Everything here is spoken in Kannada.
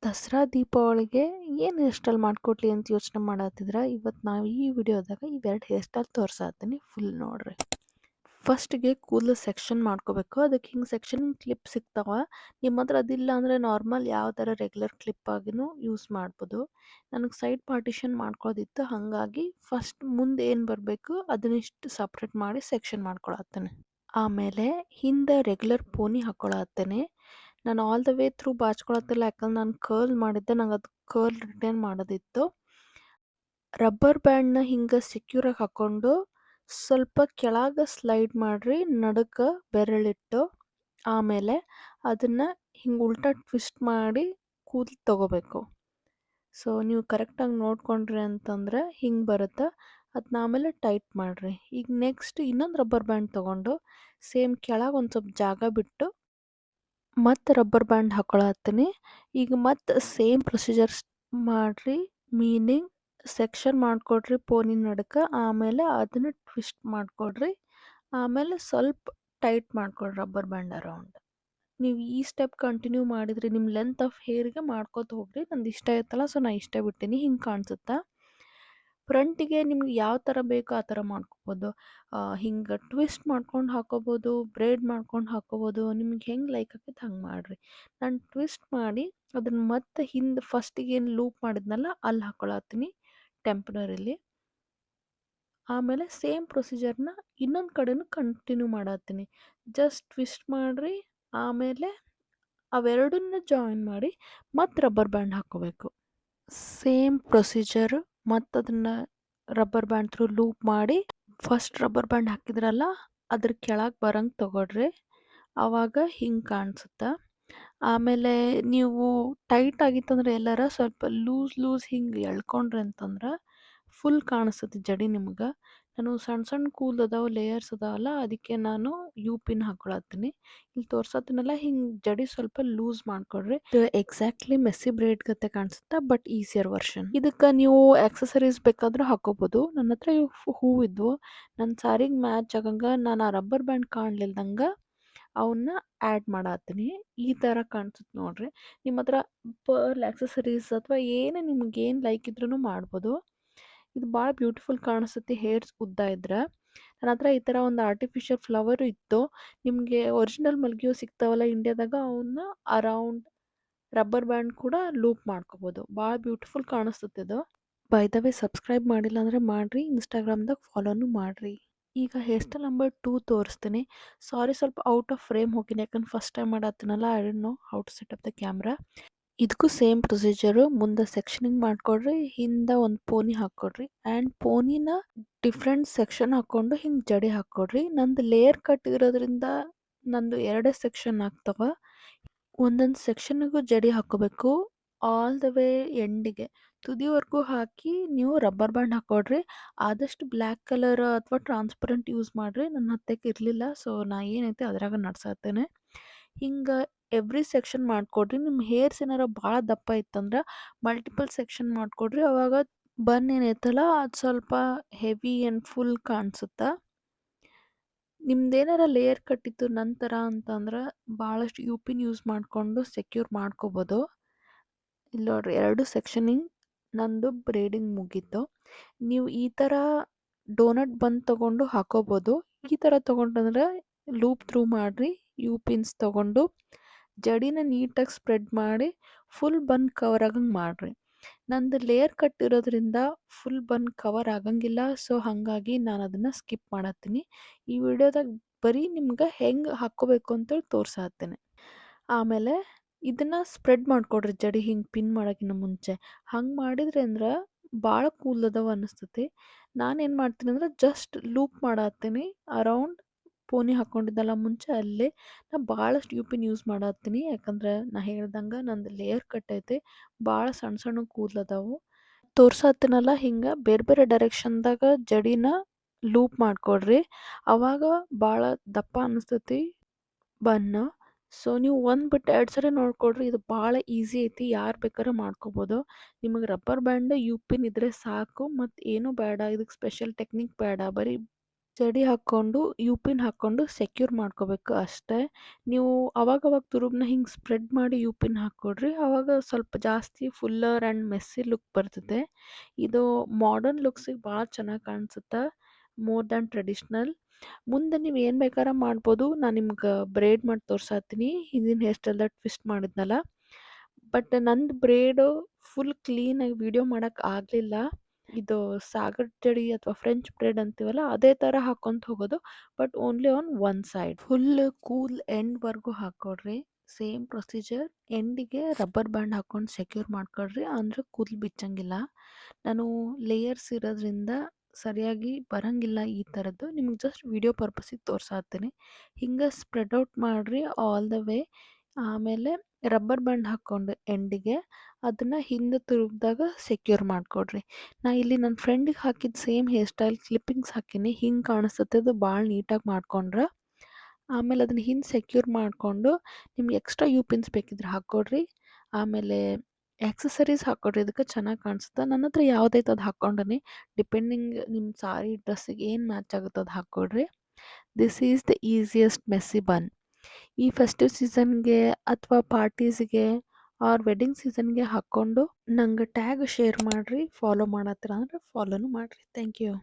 ದಸರಾ ದೀಪಾವಳಿಗೆ ಏನು ಹೇರ್ ಸ್ಟೈಲ್ ಮಾಡ್ಕೊಡ್ಲಿ ಅಂತ ಯೋಚನೆ ಮಾಡತ್ತಿದ್ರ ಇವತ್ತು ನಾವು ಈ ವಿಡಿಯೋದಾಗ ಇವೆರಡು ಹೇರ್ ಸ್ಟೈಲ್ ತೋರ್ಸಾತೀನಿ ಫುಲ್ ನೋಡ್ರಿ. ಫಸ್ಟ್ಗೆ ಕೂದಲು ಸೆಕ್ಷನ್ ಮಾಡ್ಕೋಬೇಕು. ಅದಕ್ಕೆ ಹಿಂಗೆ ಸೆಕ್ಷನ್ ಕ್ಲಿಪ್ ಸಿಗ್ತಾವ. ನಿಮ್ಮ ಹತ್ರ ಅದಿಲ್ಲ ಅಂದರೆ ನಾರ್ಮಲ್ ಯಾವ ಥರ ರೆಗ್ಯುಲರ್ ಕ್ಲಿಪ್ ಆಗಿನೂ ಯೂಸ್ ಮಾಡ್ಬೋದು. ನನಗೆ ಸೈಡ್ ಪಾರ್ಟಿಷನ್ ಮಾಡ್ಕೊಳ್ಳೋದಿತ್ತು, ಹಾಗಾಗಿ ಫಸ್ಟ್ ಮುಂದೆ ಏನು ಬರಬೇಕು ಅದನ್ನಿಷ್ಟು ಸಪ್ರೇಟ್ ಮಾಡಿ ಸೆಕ್ಷನ್ ಮಾಡ್ಕೊಳತ್ತೇನೆ. ಆಮೇಲೆ ಹಿಂದೆ ರೆಗ್ಯುಲರ್ ಪೋನಿ ಹಾಕ್ಕೊಳತ್ತೇನೆ. ನಾನು ಆಲ್ ದ ವೇ ಥ್ರೂ ಬಾಚ್ಕೊಳತ್ತಿಲ್ಲ, ಯಾಕಂದ್ರೆ ನಾನು ಕರ್ಲ್ ಮಾಡಿದ್ದೆ, ನಂಗೆ ಅದು ಕರ್ಲ್ ರಿಟರ್ನ್ ಮಾಡೋದಿತ್ತು. ರಬ್ಬರ್ ಬ್ಯಾಂಡ್ನ ಹಿಂಗೆ ಸೆಕ್ಯೂರಾಗಿ ಹಾಕ್ಕೊಂಡು ಸ್ವಲ್ಪ ಕೆಳಗೆ ಸ್ಲೈಡ್ ಮಾಡಿರಿ ನಡುಕ ಬೆರಳಿಟ್ಟು. ಆಮೇಲೆ ಅದನ್ನು ಹಿಂಗೆ ಉಲ್ಟಾ ಟ್ವಿಸ್ಟ್ ಮಾಡಿ ಕೂದಲು ತಗೋಬೇಕು. ಸೊ ನೀವು ಕರೆಕ್ಟಾಗಿ ನೋಡ್ಕೊಂಡ್ರಿ ಅಂತಂದ್ರೆ ಹಿಂಗೆ ಬರುತ್ತೆ. ಅದನ್ನ ಆಮೇಲೆ ಟೈಟ್ ಮಾಡಿರಿ. ಈಗ ನೆಕ್ಸ್ಟ್ ಇನ್ನೊಂದು ರಬ್ಬರ್ ಬ್ಯಾಂಡ್ ತೊಗೊಂಡು ಸೇಮ್ ಕೆಳಗೆ ಒಂದು ಸ್ವಲ್ಪ ಜಾಗ ಬಿಟ್ಟು ಮತ್ತು ರಬ್ಬರ್ ಬ್ಯಾಂಡ್ ಹಾಕ್ಕೊಳತ್ತೀನಿ. ಈಗ ಮತ್ತು ಸೇಮ್ ಪ್ರೊಸೀಜರ್ಸ್ ಮಾಡಿರಿ. ಮೀನಿಂಗ್ ಸೆಕ್ಷನ್ ಮಾಡಿಕೊಡ್ರಿ ಪೋನಿ ನಡುಕ, ಆಮೇಲೆ ಅದನ್ನು ಟ್ವಿಸ್ಟ್ ಮಾಡಿಕೊಡ್ರಿ, ಆಮೇಲೆ ಸ್ವಲ್ಪ ಟೈಟ್ ಮಾಡಿಕೊಡ್ರಿ ರಬ್ಬರ್ ಬ್ಯಾಂಡ್ ಅರೌಂಡ್. ನೀವು ಈ ಸ್ಟೆಪ್ ಕಂಟಿನ್ಯೂ ಮಾಡಿದ್ರಿ ನಿಮ್ಮ ಲೆಂತ್ ಆಫ್ ಹೇರ್ಗೆ ಮಾಡ್ಕೋತ ಹೋಗ್ರಿ. ನಂದು ಇಷ್ಟ ಆಯ್ತಲ್ಲ, ಸೊ ನಾನು ಇಷ್ಟ ಬಿಟ್ಟಿನಿ. ಹಿಂಗೆ ಕಾಣಿಸುತ್ತಾ. ಫ್ರಂಟಿಗೆ ನಿಮ್ಗೆ ಯಾವ ಥರ ಬೇಕೋ ಆ ಥರ ಮಾಡ್ಕೋಬೋದು. ಹಿಂಗೆ ಟ್ವಿಸ್ಟ್ ಮಾಡ್ಕೊಂಡು ಹಾಕೋಬೋದು, ಬ್ರೇಡ್ ಮಾಡ್ಕೊಂಡು ಹಾಕೋಬೋದು. ನಿಮ್ಗೆ ಹೆಂಗೆ ಲೈಕ್ ಆಗತ್ತೆ ಹಂಗೆ ಮಾಡಿರಿ. ನಾನು ಟ್ವಿಸ್ಟ್ ಮಾಡಿ ಅದನ್ನು ಮತ್ತೆ ಹಿಂದೆ ಫಸ್ಟಿಗೆ ಏನು ಲೂಪ್ ಮಾಡಿದ್ನಲ್ಲ ಅಲ್ಲಿ ಹಾಕ್ಕೊಳತ್ತೀನಿ ಟೆಂಪ್ರರಿಲಿ. ಆಮೇಲೆ ಸೇಮ್ ಪ್ರೊಸೀಜರ್ನ ಇನ್ನೊಂದು ಕಡೆನೂ ಕಂಟಿನ್ಯೂ ಮಾಡತ್ತೀನಿ. ಜಸ್ಟ್ ಟ್ವಿಸ್ಟ್ ಮಾಡಿರಿ, ಆಮೇಲೆ ಅವೆರಡನ್ನ ಜಾಯಿನ್ ಮಾಡಿ ಮತ್ತೆ ರಬ್ಬರ್ ಬ್ಯಾಂಡ್ ಹಾಕ್ಕೋಬೇಕು. ಸೇಮ್ ಪ್ರೊಸೀಜರ್ ಮತ್ತು ಅದನ್ನು ರಬ್ಬರ್ ಬ್ಯಾಂಡ್ ಥ್ರೂ ಲೂಪ್ ಮಾಡಿ ಫಸ್ಟ್ ರಬ್ಬರ್ ಬ್ಯಾಂಡ್ ಹಾಕಿದ್ರಲ್ಲ ಅದ್ರ ಕೆಳಗೆ ಬರಂಗೆ ತಗೊಳ್ರಿ. ಆವಾಗ ಹಿಂಗೆ ಕಾಣಿಸುತ್ತೆ. ಆಮೇಲೆ ನೀವು ಟೈಟ್ ಆಗಿತ್ತಂದ್ರೆ ಎಲ್ಲರ ಸ್ವಲ್ಪ ಲೂಸ್ ಹಿಂಗೆ ಎಳ್ಕೊಂಡ್ರಿ ಅಂತಂದ್ರೆ ಫುಲ್ ಕಾಣಿಸ್ತದೆ ಜಡಿ ನಿಮ್ಗೆ. ನಾನು ಸಣ್ಣ ಸಣ್ಣ ಕೂದಲು ಅದಾವ, ಲೇಯರ್ಸ್ ಅದಾವಲ್ಲ, ಅದಕ್ಕೆ ನಾನು ಯು ಪಿನ್ ಹಾಕ್ಕೊಳತ್ತೀನಿ. ಇಲ್ಲಿ ತೋರ್ಸತ್ತೀನಲ್ಲ ಹಿಂಗೆ ಜಡಿ ಸ್ವಲ್ಪ ಲೂಸ್ ಮಾಡ್ಕೊಡ್ರಿ. ಇದು ಎಕ್ಸಾಕ್ಟ್ಲಿ ಮೆಸ್ಸಿ ಬ್ರೇಡ್ ಗತೆ ಕಾಣಿಸುತ್ತೆ, ಬಟ್ ಈಸಿಯರ್ ವರ್ಷನ್. ಇದಕ್ಕೆ ನೀವು ಆಕ್ಸೆಸರೀಸ್ ಬೇಕಾದ್ರೂ ಹಾಕೋಬೋದು. ನನ್ನ ಹತ್ರ ಇವು ಹೂ ಇದ್ವು, ನನ್ನ ಸಾರಿಗೆ ಮ್ಯಾಚ್ ಆಗಂಗೆ ನಾನು ಆ ರಬ್ಬರ್ ಬ್ಯಾಂಡ್ ಕಾಣಲಿಲ್ದಂಗೆ ಅವನ್ನ ಆ್ಯಡ್ ಮಾಡತ್ತೀನಿ. ಈ ಥರ ಕಾಣಿಸುತ್ತೆ ನೋಡ್ರಿ. ನಿಮ್ಮ ಹತ್ರ ಪರ್ಲ್ ಆಕ್ಸೆಸರೀಸ್ ಅಥವಾ ಏನೇ ನಿಮ್ಗೇನು ಲೈಕ್ ಇದ್ರೂ ಮಾಡ್ಬೋದು. ಇದು ಭಾಳ ಬ್ಯೂಟಿಫುಲ್ ಕಾಣಿಸುತ್ತೆ ಹೇರ್ಸ್ ಉದ್ದ ಇದ್ರೆ. ನನ್ನ ಹತ್ರ ಈ ಥರ ಒಂದು ಆರ್ಟಿಫಿಷಿಯಲ್ ಫ್ಲವರು ಇತ್ತು. ನಿಮಗೆ ಒರಿಜಿನಲ್ ಮಲ್ಗೆ ಹೂ ಸಿಗ್ತಾವಲ್ಲ ಇಂಡಿಯಾದಾಗ, ಅವನ್ನ ಅರೌಂಡ್ ರಬ್ಬರ್ ಬ್ಯಾಂಡ್ ಕೂಡ ಲೂಪ್ ಮಾಡ್ಕೋಬೋದು. ಭಾಳ ಬ್ಯೂಟಿಫುಲ್ ಕಾಣಿಸ್ತದೆ ಇದು. ಬೈ ದ ವೇ ಸಬ್ಸ್ಕ್ರೈಬ್ ಮಾಡಿಲ್ಲ ಅಂದರೆ ಮಾಡಿರಿ, ಇನ್ಸ್ಟಾಗ್ರಾಮ್ದಾಗ ಫಾಲೋನು ಮಾಡಿರಿ. ಈಗ ಹೇರ್ ಸ್ಟೈಲ್ ನಂಬರ್ 2 ತೋರಿಸ್ತೀನಿ. ಸಾರಿ, ಸ್ವಲ್ಪ ಔಟ್ ಆಫ್ ಫ್ರೇಮ್ ಹೋಗಿನಿ, ಯಾಕಂದ್ರೆ ಫಸ್ಟ್ ಟೈಮ್ ಮಾಡತ್ತೀನಲ್ಲ, I don't know how to set up the camera. ಇದಕ್ಕೂ ಸೇಮ್ ಪ್ರೊಸೀಜರು. ಮುಂದೆ ಸೆಕ್ಷನಿಂಗ್ ಮಾಡ್ಕೊಡ್ರಿ, ಹಿಂದೆ ಒಂದು ಪೋನಿ ಹಾಕ್ಕೊಡ್ರಿ, ಆ್ಯಂಡ್ ಪೋನಿನ ಡಿಫ್ರೆಂಟ್ ಸೆಕ್ಷನ್ ಹಾಕ್ಕೊಂಡು ಹಿಂಗೆ ಜಡಿ ಹಾಕ್ಕೊಡ್ರಿ. ನಂದು ಲೇಯರ್ ಕಟ್ ಇರೋದ್ರಿಂದ ನಂದು ಎರಡೇ ಸೆಕ್ಷನ್ ಆಗ್ತವೆ. ಒಂದೊಂದು ಸೆಕ್ಷನ್ನಿಗೂ ಜಡಿ ಹಾಕ್ಕೋಬೇಕು. ಆಲ್ ದ ವೇ ಎಂಡಿಗೆ ತುದಿವರೆಗೂ ಹಾಕಿ ನೀವು ರಬ್ಬರ್ ಬ್ಯಾಂಡ್ ಹಾಕ್ಕೊಡ್ರಿ. ಆದಷ್ಟು ಬ್ಲ್ಯಾಕ್ ಕಲರ್ ಅಥವಾ ಟ್ರಾನ್ಸ್ಪರೆಂಟ್ ಯೂಸ್ ಮಾಡಿರಿ. ನನ್ನ ಹತ್ತಕ್ಕೆ ಇರಲಿಲ್ಲ, ಸೊ ನಾ ಏನೈತೆ ಅದ್ರಾಗ ನಡ್ಸತ್ತೇನೆ. ಹಿಂಗೆ ಎವ್ರಿ ಸೆಕ್ಷನ್ ಮಾಡಿಕೊಡ್ರಿ. ನಿಮ್ಮ ಹೇರ್ಸ್ ಏನಾರ ಭಾಳ ದಪ್ಪ ಇತ್ತಂದ್ರೆ ಮಲ್ಟಿಪಲ್ ಸೆಕ್ಷನ್ ಮಾಡಿಕೊಡ್ರಿ. ಅವಾಗ ಬನ್ ಏನೈತಲ್ಲ ಅದು ಸ್ವಲ್ಪ ಹೆವಿ ಆ್ಯಂಡ್ ಫುಲ್ ಕಾಣಿಸುತ್ತೆ. ನಿಮ್ದೇನಾರ ಲೇಯರ್ ಕಟ್ಟಿತ್ತು ನಂತರ ಅಂತಂದ್ರೆ ಭಾಳಷ್ಟು ಯು ಪಿನ್ ಯೂಸ್ ಮಾಡಿಕೊಂಡು ಸೆಕ್ಯೂರ್ ಮಾಡ್ಕೋಬೋದು. ಇಲ್ಲಿ ನೋಡ್ರಿ, 2 ಸೆಕ್ಷನಿಂಗ್ ನಂದು ಬ್ರೇಡಿಂಗ್ ಮುಗೀತು. ನೀವು ಈ ಥರ ಡೋನಟ್ ಬನ್ ತೊಗೊಂಡು ಹಾಕೋಬೋದು. ಈ ಥರ ತೊಗೊಂಡ್ರೆ ಲೂಪ್ ಥ್ರೂ ಮಾಡಿರಿ. ಯು ಪಿನ್ಸ್ ತೊಗೊಂಡು ಜಡಿನ ನೀಟಾಗಿ ಸ್ಪ್ರೆಡ್ ಮಾಡಿ ಫುಲ್ ಬನ್ ಕವರ್ ಆಗಂಗೆ ಮಾಡಿರಿ. ನಂದು ಲೇಯರ್ ಕಟ್ ಇರೋದ್ರಿಂದ ಫುಲ್ ಬನ್ ಕವರ್ ಆಗಂಗಿಲ್ಲ, ಸೊ ಹಾಗಾಗಿ ನಾನು ಅದನ್ನು ಸ್ಕಿಪ್ ಮಾಡತ್ತೀನಿ. ಈ ವಿಡಿಯೋದಾಗ ಬರೀ ನಿಮ್ಗೆ ಹೆಂಗೆ ಹಾಕ್ಕೋಬೇಕು ಅಂತೇಳಿ ತೋರ್ಸಾತ್ತೇನೆ. ಆಮೇಲೆ ಇದನ್ನು ಸ್ಪ್ರೆಡ್ ಮಾಡಿಕೊಡ್ರಿ ಜಡಿ ಹಿಂಗೆ ಪಿನ್ ಮಾಡೋಕ್ಕಿಂತ ಮುಂಚೆ. ಹಂಗೆ ಮಾಡಿದ್ರಿ ಅಂದ್ರೆ ಭಾಳ ಕೂದಲದವ ಅನ್ನಿಸ್ತತಿ. ನಾನೇನು ಮಾಡ್ತೀನಿ ಅಂದ್ರೆ ಜಸ್ಟ್ ಲೂಪ್ ಮಾಡತ್ತೀನಿ ಅರೌಂಡ್ ಪೋನಿ ಹಾಕ್ಕೊಂಡಿದ್ದಲ್ಲ ಮುಂಚೆ ಅಲ್ಲೇ. ನಾ ಭಾಳಷ್ಟು ಯು ಪಿನ್ ಯೂಸ್ ಮಾಡತ್ತೀನಿ, ಯಾಕಂದ್ರೆ ನಾ ಹೇಳ್ದಂಗೆ ನಂದು ಲೇಯರ್ ಕಟ್ ಐತೆ, ಭಾಳ ಸಣ್ಣ ಸಣ್ಣ ಕೂದಲದಾವು. ತೋರ್ಸತ್ತೀನಲ್ಲ ಹಿಂಗೆ ಬೇರೆ ಬೇರೆ ಡೈರೆಕ್ಷನ್ದಾಗ ಜಡಿನ ಲೂಪ್ ಮಾಡಿಕೊಡ್ರಿ. ಅವಾಗ ಭಾಳ ದಪ್ಪ ಅನ್ನಿಸ್ತತಿ ಬನ್ನು. ಸೊ ನೀವು ಒಂದು ಬಿಟ್ಟು 2 ಸರಿ ನೋಡ್ಕೊಡ್ರಿ. ಇದು ಭಾಳ ಈಸಿ ಐತಿ, ಯಾರು ಬೇಕಾದ್ರೆ ಮಾಡ್ಕೋಬೋದು. ನಿಮಗೆ ರಬ್ಬರ್ ಬ್ಯಾಂಡ್ ಯು ಪಿನ್ ಇದ್ದರೆ ಸಾಕು, ಮತ್ತು ಏನೂ ಬೇಡ, ಇದಕ್ಕೆ ಸ್ಪೆಷಲ್ ಟೆಕ್ನಿಕ್ ಬೇಡ. ಬರೀ ಜಡಿ ಹಾಕ್ಕೊಂಡು ಯು ಪಿನ್ ಹಾಕ್ಕೊಂಡು ಸೆಕ್ಯೂರ್ ಮಾಡ್ಕೋಬೇಕು ಅಷ್ಟೇ. ನೀವು ಅವಾಗವಾಗ ತುರುಬನ್ನ ಹಿಂಗೆ ಸ್ಪ್ರೆಡ್ ಮಾಡಿ ಯು ಪಿನ್ ಹಾಕ್ಕೊಡ್ರಿ. ಆವಾಗ ಸ್ವಲ್ಪ ಜಾಸ್ತಿ ಫುಲ್ಲರ್ ಆ್ಯಂಡ್ ಮೆಸ್ಸಿ ಲುಕ್ ಬರ್ತದೆ. ಇದು ಮಾಡರ್ನ್ ಲುಕ್ಸಿಗೆ ಭಾಳ ಚೆನ್ನಾಗಿ ಕಾಣಿಸುತ್ತೆ, ಮೋರ್ ದ್ಯಾನ್ ಟ್ರೆಡಿಷ್ನಲ್. ಮುಂದೆ ನೀವು ಏನು ಬೇಕಾರ ಮಾಡ್ಬೋದು. ನಾನು ನಿಮ್ಗೆ ಬ್ರೇಡ್ ಮಾಡಿ ತೋರ್ಸಾತ್ತೀನಿ ಹಿಂದಿನ ಹೇರ್ ಸ್ಟೈಲ್ದಾಗ ಟ್ವಿಸ್ಟ್ ಮಾಡಿದ್ನಲ್ಲ. ಬಟ್ ನಂದು ಬ್ರೇಡು ಫುಲ್ ಕ್ಲೀನಾಗಿ ವಿಡಿಯೋ ಮಾಡೋಕೆ ಆಗಲಿಲ್ಲ. ಇದು ಸಾಗರ್ ಜಡಿ ಅಥವಾ ಫ್ರೆಂಚ್ ಬ್ರೇಡ್ ಅಂತೀವಲ್ಲ ಅದೇ ಥರ ಹಾಕ್ಕೊಂತ ಹೋಗೋದು, but only on one side. Full ಕೂಲ್ ಎಂಡ್ವರೆಗೂ ಹಾಕ್ಕೊಡ್ರಿ. Same procedure. ಎಂಡಿಗೆ ರಬ್ಬರ್ ಬ್ಯಾಂಡ್ ಹಾಕ್ಕೊಂಡು ಸೆಕ್ಯೂರ್ ಮಾಡ್ಕೊಳ್ರಿ, ಅಂದರೆ ಕೂದಲು ಬಿಚ್ಚಂಗಿಲ್ಲ. ನಾನು ಲೇಯರ್ಸ್ ಇರೋದ್ರಿಂದ ಸರಿಯಾಗಿ ಬರಂಗಿಲ್ಲ ಈ ಥರದ್ದು. ನಿಮ್ಗೆ ಜಸ್ಟ್ ವಿಡಿಯೋ ಪರ್ಪಸಿಗೆ ತೋರ್ಸಾತ್ತೀನಿ. ಹಿಂಗೆ ಸ್ಪ್ರೆಡ್ ಔಟ್ ಮಾಡಿರಿ ಆಲ್ ದ ವೇ. ಆಮೇಲೆ ರಬ್ಬರ್ ಬ್ಯಾಂಡ್ ಹಾಕ್ಕೊಂಡು ಎಂಡಿಗೆ ಅದನ್ನು ಹಿಂದೆ ತಿರುಗ್ದಾಗ ಸೆಕ್ಯೂರ್ ಮಾಡಿಕೊಡ್ರಿ. ನಾ ಇಲ್ಲಿ ನನ್ನ ಫ್ರೆಂಡಿಗೆ ಹಾಕಿದ ಸೇಮ್ ಹೇರ್ ಸ್ಟೈಲ್ ಕ್ಲಿಪ್ಪಿಂಗ್ಸ್ ಹಾಕೀನಿ. ಹಿಂಗೆ ಕಾಣಿಸುತ್ತೆ, ಅದು ಭಾಳ ನೀಟಾಗಿ ಮಾಡ್ಕೊಂಡ್ರೆ. ಆಮೇಲೆ ಅದನ್ನು ಹಿಂದೆ ಸೆಕ್ಯೂರ್ ಮಾಡಿಕೊಂಡು ನಿಮ್ಗೆ ಎಕ್ಸ್ಟ್ರಾ ಯು ಪಿನ್ಸ್ ಬೇಕಿದ್ರೆ ಹಾಕ್ಕೊಡ್ರಿ. ಆಮೇಲೆ ಆಕ್ಸೆಸರೀಸ್ ಹಾಕ್ಕೊಡ್ರಿ, ಇದಕ್ಕೆ ಚೆನ್ನಾಗಿ ಕಾಣಿಸುತ್ತೆ. ನನ್ನ ಹತ್ರ ಯಾವುದೈತೆ ಅದು ಹಾಕ್ಕೊಂಡೀನಿ. ಡಿಪೆಂಡಿಂಗ್ ನಿಮ್ಮ ಸಾರಿ ಡ್ರೆಸ್ಸಿಗೆ ಏನು ಮ್ಯಾಚ್ ಆಗುತ್ತೆ ಅದು ಹಾಕ್ಕೊಡ್ರಿ. This is the easiest messy bun. ಈ ಫೆಸ್ಟಿವ್ ಸೀಸನ್ಗೆ ಅಥವಾ ಪಾರ್ಟೀಸ್ಗೆ ಆರ್ ವೆಡ್ಡಿಂಗ್ ಸೀಸನ್ಗೆ ಹಾಕ್ಕೊಂಡು ನಂಗೆ ಟ್ಯಾಗ್ ಶೇರ್ ಮಾಡಿರಿ. ಫಾಲೋ ಮಾಡತ್ತೀರ ಅಂದರೆ ಫಾಲೋನು ಮಾಡಿರಿ. Thank you.